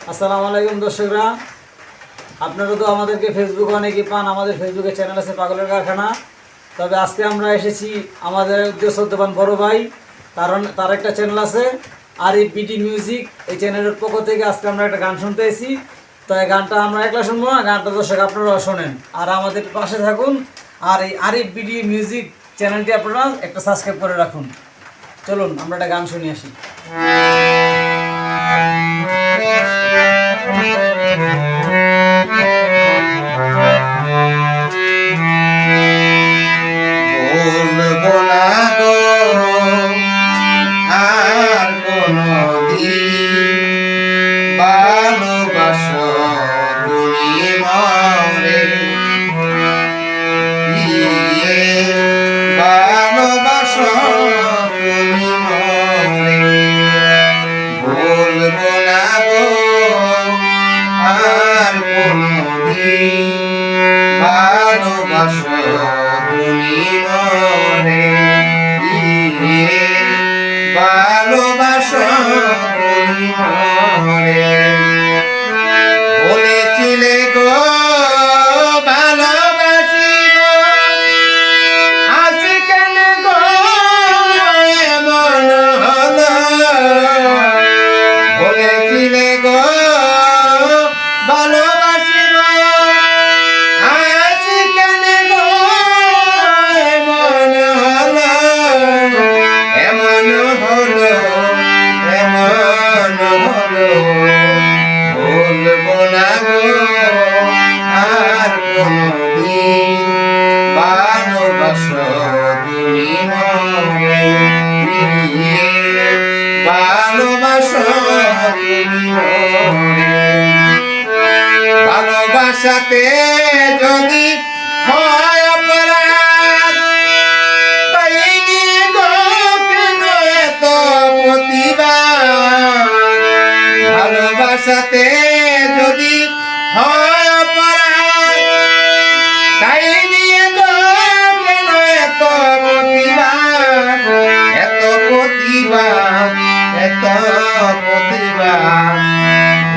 আসসালামু আলাইকুম দর্শকরা, আপনারা তো আমাদেরকে ফেসবুকে অনেকেই পান। আমাদের ফেসবুকে চ্যানেল আছে পাগলের কারখানা। তবে আজকে আমরা এসেছি আমাদের শ্রদ্ধেয় বড় ভাই, কারণ তার একটা চ্যানেল আছে আরিফ বিডি মিউজিক। এই চ্যানেলের পক্ষ থেকে আজকে আমরা একটা গান শুনতে এসেছি। তো এই গানটা আমরা একলা শুনবো না, গানটা দর্শক আপনারাও শোনেন আর আমাদের পাশে থাকুন। আর এই আরিফ বিডি মিউজিক চ্যানেলটি আপনারা একটা সাবস্ক্রাইব করে রাখুন। চলুন আমরা একটা গান শুনে আসি। বলবো না গো আর কোনদিন ভালোবাসো তুমি মরে, ভালোবাসো তুমি মরে। বলবো না গো আর কোনদিন ভালোবাসো তুমি মরে, ভালোবাসো তুমি মরে। বলেছিলে গো ভালোবাসিব, আজ কেন গো এমন হলো। বলেছিলে গো ভালোবাসিব, আজ কেন গো এমন হলো। এমন হলো, এমন হলো। বলবো না গো আর কোনদিন ভালোবাসো তুমি মরে, ভালোবাসো তুমি মরে। ভালোবাসাতে যদি হয় অপরাধ, তাই নিয়ে গো কেন এত প্রতিবাদ। ভালোবাসাতে যদি হয় অপরাধ, তাই নিয়ে গো কেন এত প্রতিবাদ। এত প্রতিবাদ, এত প্রতিবাদ।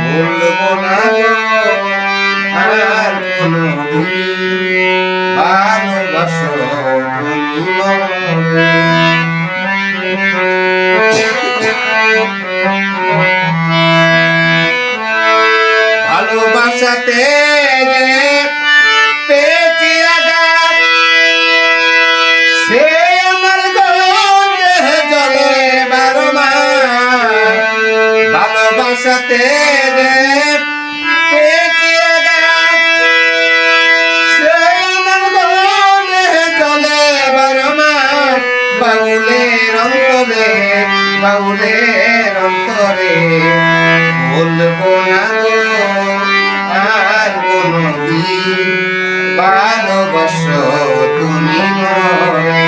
বলবো না গো আর কোনদিন ভালোবাসো তুমি মরে। ভালোবাসাতে যে পেয়েছি আঘাত, সে আমার গলে জলে 12 মাস। ভালোবাসাতে যে পেয়েছি আঘাত, সে আমার গলে জলে 12 মাস। বাউলের অন্তরে, বাউলের অন্তরে। বলবো না গো আর কোনদিন ভালোবাসো তুমি মরে,